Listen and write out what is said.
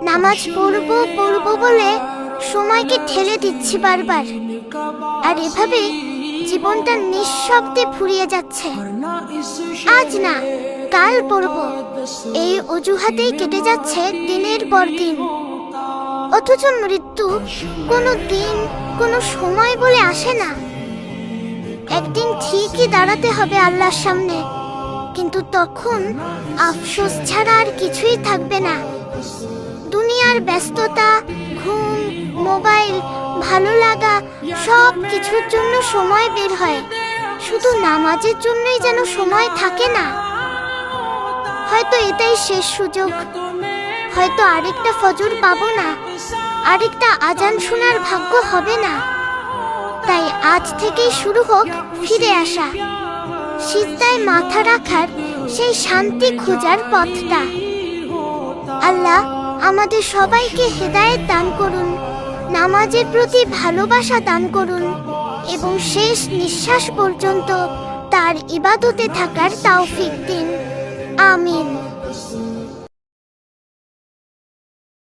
নামাজ পড়বো বলে সময়কে ঠেলে দিচ্ছি বারবার, আর এভাবে জীবনটা নিঃশব্দে ফুরিয়ে যাচ্ছে। আজ না, কাল পড়বো, এই অজুহাতেই কেটে যাচ্ছে দিনের পর দিন। অথচ মৃত্যু কোনো দিন, কোনো সময় বলে আসে না। একদিন ঠিকই দাঁড়াতে হবে আল্লাহর সামনে, কিন্তু তখন আফসোস ছাড়া আর কিছুই থাকবে না। দুনিয়ার ব্যস্ততা, ঘুম, মোবাইল, ভালো লাগা সব কিছুর জন্য সময় বের হয়, শুধু নামাজের জন্যই যেন সময় থাকে না। হয়তো এটাই শেষ সুযোগ, হয়তো আরেকটা ফজর পাবো না, আরেকটা আজান শোনার ভাগ্য হবে না। তাই আজ থেকেই শুরু হোক ফিরে আসা, সিজদায় মাথা রাখার সেই শান্তি খোঁজার পথটা। আল্লাহ আমাদের সবাইকে হেদায়েত দান করুন, নামাজের প্রতি ভালোবাসা দান করুন এবং শেষ নিঃশ্বাস পর্যন্ত তার ইবাদতে থাকার তৌফিক দিন।